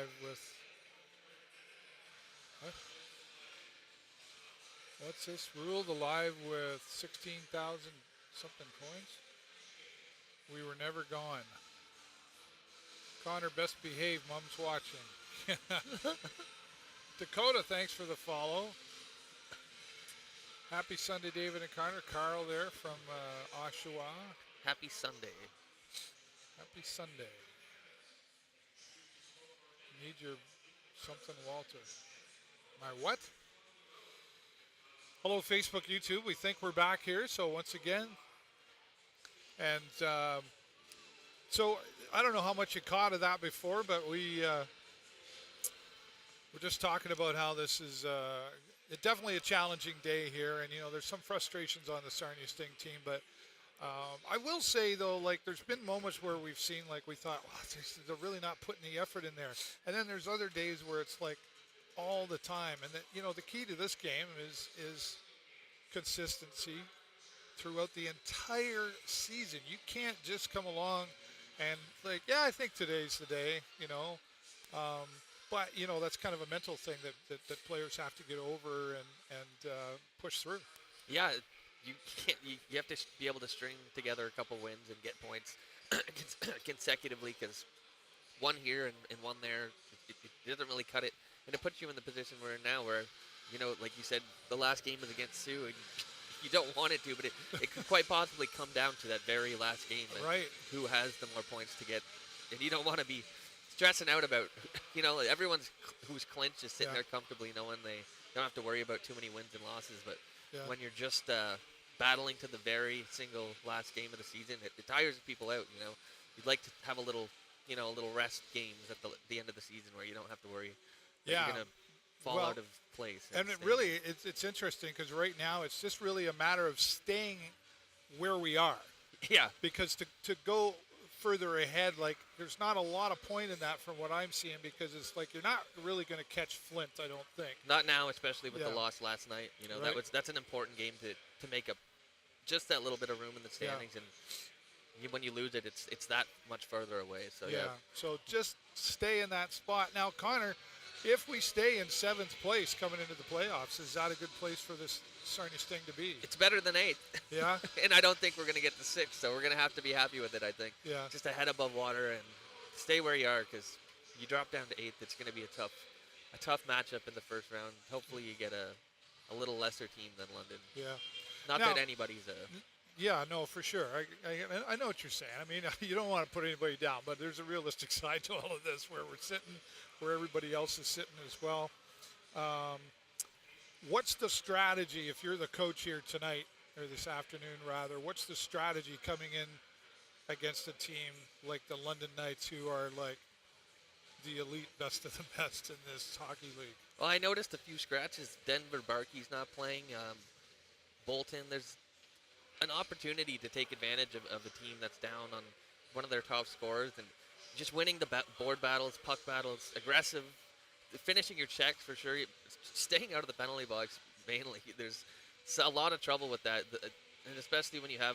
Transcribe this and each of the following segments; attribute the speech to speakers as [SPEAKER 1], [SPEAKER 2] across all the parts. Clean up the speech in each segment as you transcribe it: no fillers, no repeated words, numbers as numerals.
[SPEAKER 1] live with, what? What's this? Ruled alive with 16,000 something coins? We were never gone. Connor, best behave. Mom's watching. Dakota, thanks for the follow. Happy Sunday, David and Connor. Carl there from Oshawa.
[SPEAKER 2] Happy Sunday.
[SPEAKER 1] Happy Sunday. Need your something, Walter. My what? Hello, Facebook, YouTube. We think we're back here. So once again, and so I don't know how much you caught of that before, but we're just talking about how this is definitely a challenging day here, and there's some frustrations on the Sarnia Sting team, but I will say though, like there's been moments where we've seen like we thought, wow, they're really not putting the effort in there, and then there's other days where it's like all the time, and that the key to this game is consistency throughout the entire season. You can't just come along and like, yeah, I think today's the day, but that's kind of a mental thing that players have to get over and push through.
[SPEAKER 2] Yeah, you can't. You have to be able to string together a couple wins and get points consecutively, because one here and one there, it doesn't really cut it, and it puts you in the position we're in now, where like you said, the last game is against Sioux, and you don't want it to, but it could quite possibly come down to that very last game, and
[SPEAKER 1] right?
[SPEAKER 2] Who has the more points to get, and you don't want to be stressing out about, everyone's who's clinched is sitting there comfortably knowing they don't have to worry about too many wins and losses, but when you're just battling to the very single last game of the season, it tires people out. You'd like to have a little rest games at the end of the season where you don't have to worry that you're gonna fall out of place.
[SPEAKER 1] And it's interesting because right now it's just really a matter of staying where we are.
[SPEAKER 2] Yeah.
[SPEAKER 1] Because to go further ahead, like there's not a lot of point in that from what I'm seeing, because it's like you're not really going to catch Flint, I don't think.
[SPEAKER 2] Not now, especially with the loss last night. Right. That's an important game to make up just that little bit of room in the standings, and when you lose it, it's that much further away. So
[SPEAKER 1] So just stay in that spot. Now, Connor, if we stay in 7th place coming into the playoffs, is that a good place for this Sarnia Sting to be?
[SPEAKER 2] It's better than 8th.
[SPEAKER 1] Yeah.
[SPEAKER 2] And I don't think we're going to get to 6th, so we're going to have to be happy with it, I think.
[SPEAKER 1] Yeah.
[SPEAKER 2] Just a head above water and stay where you are, because you drop down to 8th, it's going to be a tough matchup in the first round. Hopefully you get a little lesser team than London.
[SPEAKER 1] Yeah.
[SPEAKER 2] Not that anybody's a...
[SPEAKER 1] Yeah, no, for sure. I know what you're saying. I mean, you don't want to put anybody down, but there's a realistic side to all of this where we're sitting, where everybody else is sitting as well. What's the strategy if you're the coach here tonight, or this afternoon rather? What's the strategy coming in against a team like the London Knights, who are like the elite best of the best in this hockey league?
[SPEAKER 2] Well, I noticed a few scratches. Denver Barkey's not playing. Bolton, there's an opportunity to take advantage of a team that's down on one of their top scorers, and just winning the board battles, puck battles, aggressive, finishing your checks for sure, staying out of the penalty box mainly. There's a lot of trouble with that, and especially when you have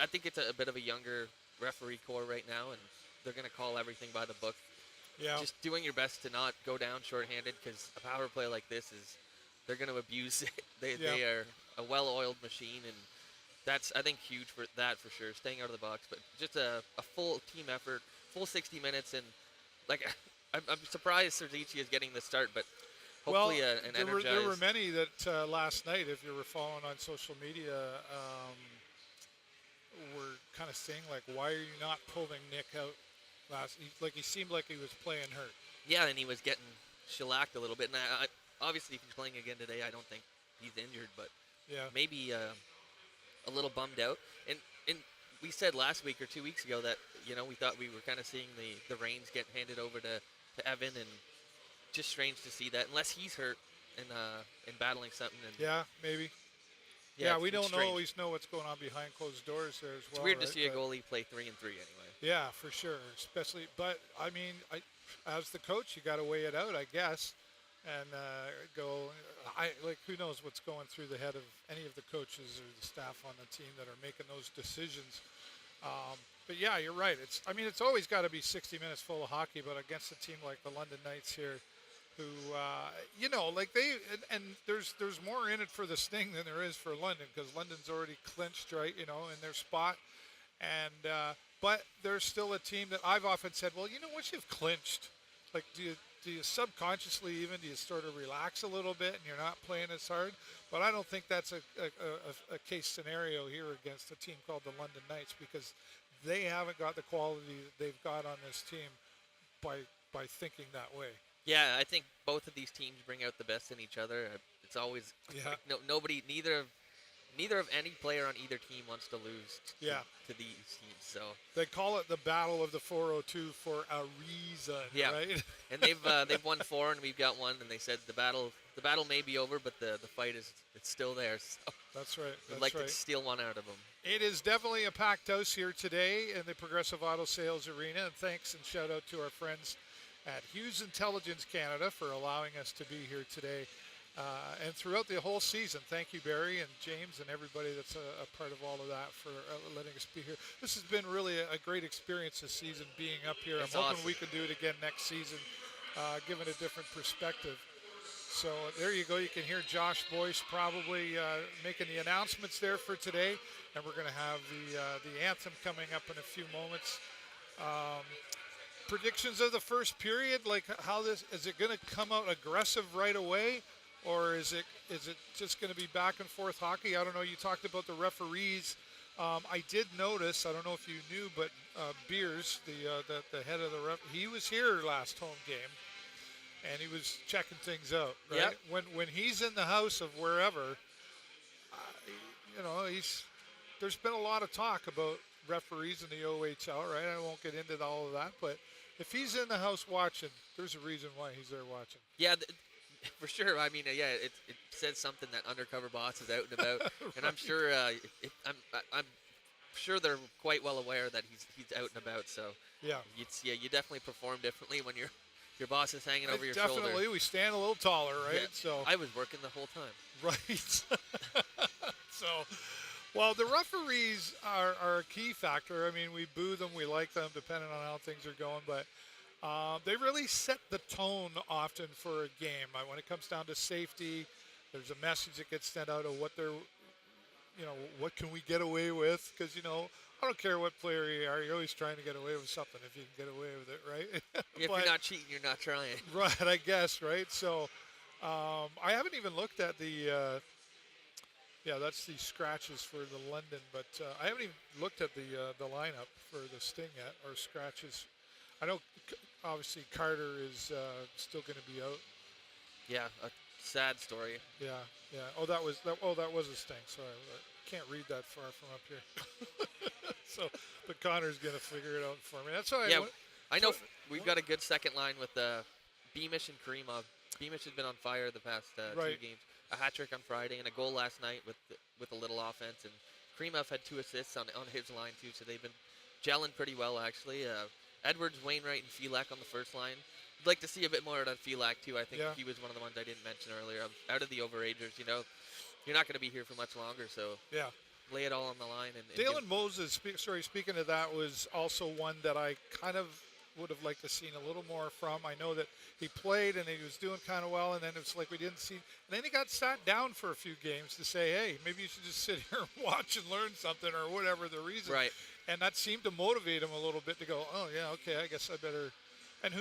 [SPEAKER 2] I think it's a bit of a younger referee corps right now, and they're going to call everything by the book.
[SPEAKER 1] Yeah.
[SPEAKER 2] Just doing your best to not go down shorthanded, because a power play like this they're going to abuse it. They are a well-oiled machine, and that's, I think, huge for that for sure, staying out of the box. But just a full team effort, full 60 minutes, and like I'm surprised Serzici is getting the start, but hopefully an energized...
[SPEAKER 1] There were many that last night, if you were following on social media, were kind of saying, like, why are you not pulling Nick out he seemed like he was playing hurt.
[SPEAKER 2] Yeah, and he was getting shellacked a little bit. And I obviously, if he's playing again today, I don't think he's injured, but maybe a little bummed out. And we said last week or 2 weeks ago that, we thought we were kind of seeing the reins get handed over to Evan, and just strange to see that, unless he's hurt and battling something. And
[SPEAKER 1] yeah, maybe. Yeah, we don't always know what's going on behind closed doors there as well.
[SPEAKER 2] It's weird to see a goalie play 3-3 anyway.
[SPEAKER 1] Yeah, for sure. Especially, but I mean, as the coach, you got to weigh it out, I guess, and go. Who knows what's going through the head of any of the coaches or the staff on the team that are making those decisions. But yeah, you're right. It's always got to be 60 minutes full of hockey, but against a team like the London Knights here, who, like and there's more in it for the Sting than there is for London because London's already clinched, right, in their spot. And but there's still a team that I've often said, well, once you've clinched, like, do you subconsciously even do you sort of relax a little bit and you're not playing as hard? But I don't think that's a case scenario here against a team called the London Knights because they haven't got the quality that they've got on this team by thinking that way.
[SPEAKER 2] Yeah, I think both of these teams bring out the best in each other. It's always neither of any player on either team wants to lose to these teams. So
[SPEAKER 1] they call it the Battle of the 402 for a reason, right?
[SPEAKER 2] And they've won 4 and we've got 1, and they said the battle may be over, but the fight it's still there. So
[SPEAKER 1] that's right.
[SPEAKER 2] We'd like to steal one out of them.
[SPEAKER 1] It is definitely a packed house here today in the Progressive Auto Sales Arena, and thanks and shout out to our friends at Hughes Intelligence Canada for allowing us to be here today. And throughout the whole season, thank you, Barry and James and everybody that's a part of all of that for letting us be here. This has been really a great experience this season being up here. I'm hoping we can do it again next season, given a different perspective. So there you go. You can hear Josh Boyce probably making the announcements there for today. And we're going to have the anthem coming up in a few moments. Predictions of the first period, like is it going to come out aggressive right away? Or is it just going to be back and forth hockey? I don't know. You talked about the referees. I did notice. I don't know if you knew, but Beers, the head of the ref, he was here last home game, and he was checking things out. Right.
[SPEAKER 2] Yep.
[SPEAKER 1] When he's in the house of wherever, there's been a lot of talk about referees in the OHL. Right. I won't get into all of that, but if he's in the house watching, there's a reason why he's there watching.
[SPEAKER 2] Yeah. For sure. I mean, it says something that Undercover Boss is out and about,
[SPEAKER 1] right.
[SPEAKER 2] And I'm sure I'm sure they're quite well aware that he's out and about. So you definitely perform differently when your boss is hanging over your shoulder.
[SPEAKER 1] Definitely, we stand a little taller, right?
[SPEAKER 2] Yeah,
[SPEAKER 1] so
[SPEAKER 2] I was working the whole time.
[SPEAKER 1] Right. So, well, the referees are a key factor. I mean, we boo them, we like them, depending on how things are going, but. They really set the tone often for a game. When it comes down to safety, there's a message that gets sent out of what what can we get away with? Because, I don't care what player you are, you're always trying to get away with something if you can get away with it, right?
[SPEAKER 2] If you're not cheating, you're not trying.
[SPEAKER 1] Right, I guess, right? So I haven't even looked at that's the scratches for the London, but I haven't even looked at the lineup for the Sting yet, or scratches. I know, obviously, Carter is still going to be out.
[SPEAKER 2] Yeah, a sad story.
[SPEAKER 1] Yeah. Oh, that was a Sting. Sorry, I can't read that far from up here. So, but Connor's going to figure it out for me. That's all right.
[SPEAKER 2] Yeah, I know we've got a good second line with Beamish and Karimov. Beamish has been on fire the past 2 games. A hat trick on Friday and a goal last night with a little offense. And Karimov had 2 assists on his line too. So they've been gelling pretty well actually. Edwards, Wainwright, and Felak on the first line. I'd like to see a bit more out of Felak, too. I think he was one of the ones I didn't mention earlier. Out of the overagers, you're not going to be here for much longer, so lay it all on the line. And
[SPEAKER 1] Dalen Moses, speaking of that, was also one that I kind of would have liked to seen a little more from. I know that he played and he was doing kind of well, and then it's like we didn't see. And then he got sat down for a few games to say, hey, maybe you should just sit here and watch and learn something or whatever the reason.
[SPEAKER 2] Right.
[SPEAKER 1] And that seemed to motivate him a little bit to go, oh, yeah, okay, I guess I better. And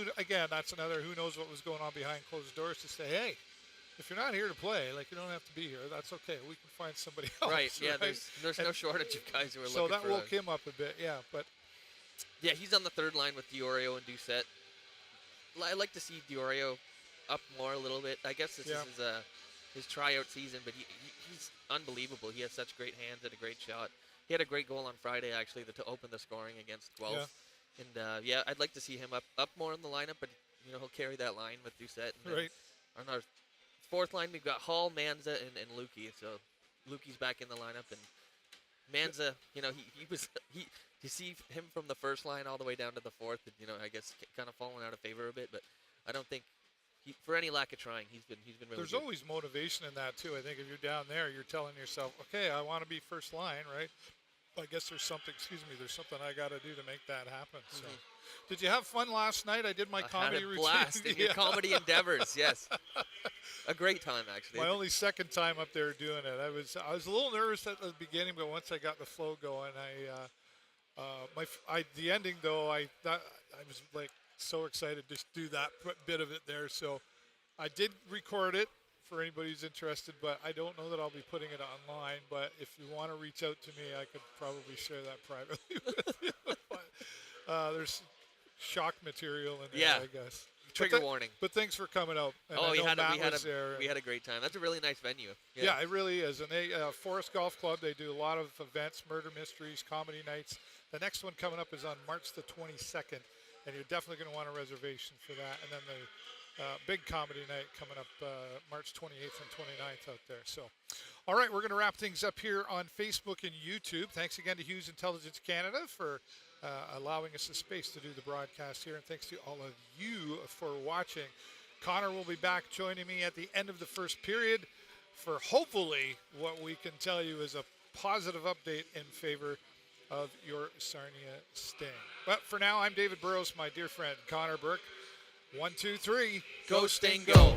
[SPEAKER 1] that's another who knows what was going on behind closed doors to say, hey, if you're not here to play, like, you don't have to be here. That's okay. We can find somebody else.
[SPEAKER 2] Right, yeah,
[SPEAKER 1] right?
[SPEAKER 2] There's no shortage of guys who are
[SPEAKER 1] so
[SPEAKER 2] looking for
[SPEAKER 1] that woke him up a bit, yeah. But
[SPEAKER 2] yeah, he's on the third line with Diorio and Doucette. I'd like to see Diorio up more a little bit. I guess this is his tryout season, but he's unbelievable. He has such great hands and a great shot. He had a great goal on Friday, actually, to open the scoring against Guelph. Yeah. And, I'd like to see him up more in the lineup, but, he'll carry that line with Doucette. And
[SPEAKER 1] right.
[SPEAKER 2] On our fourth line, we've got Hall, Manza, and Lukey. So Lukey's back in the lineup. And Manza, you see him from the first line all the way down to the fourth, and, I guess kind of falling out of favor a bit. But I don't think, for any lack of trying, he's been really
[SPEAKER 1] There's
[SPEAKER 2] good.
[SPEAKER 1] always motivation in that, too. I think if you're down there, you're telling yourself, okay, I want to be first line, right? I guess there's something. Excuse me. There's something I got to do to make that happen. So, did you have fun last night? I did my comedy
[SPEAKER 2] had a
[SPEAKER 1] routine.
[SPEAKER 2] blast in your comedy endeavors. Yes, a great time actually.
[SPEAKER 1] My only second time up there doing it. I was a little nervous at the beginning, but once I got the flow going, the ending though, I was like so excited to do that bit of it there. So I did record it for anybody who's interested, but I don't know that I'll be putting it online. But if you want to reach out to me, I could probably share that privately with you. But, there's shock material in there, I guess.
[SPEAKER 2] Trigger warning.
[SPEAKER 1] But thanks for coming out. And
[SPEAKER 2] Oh,
[SPEAKER 1] I know Matt
[SPEAKER 2] we
[SPEAKER 1] was there.
[SPEAKER 2] had a great time. That's a really nice venue.
[SPEAKER 1] Yeah, it really is. And they Forest Golf Club, they do a lot of events, murder mysteries, comedy nights. The next one coming up is on March the 22nd, and you're definitely going to want a reservation for that. And then the big comedy night coming up March 28th and 29th out there. So, all right, we're going to wrap things up here on Facebook and YouTube. Thanks again to Hughes Intelligence Canada for allowing us the space to do the broadcast here, and thanks to all of you for watching. Connor will be back joining me at the end of the first period for hopefully what we can tell you is a positive update in favor of your Sarnia Sting. But for now, I'm David Burrows, my dear friend Connor Burke. 1, 2, 3.
[SPEAKER 2] Go Sting, go!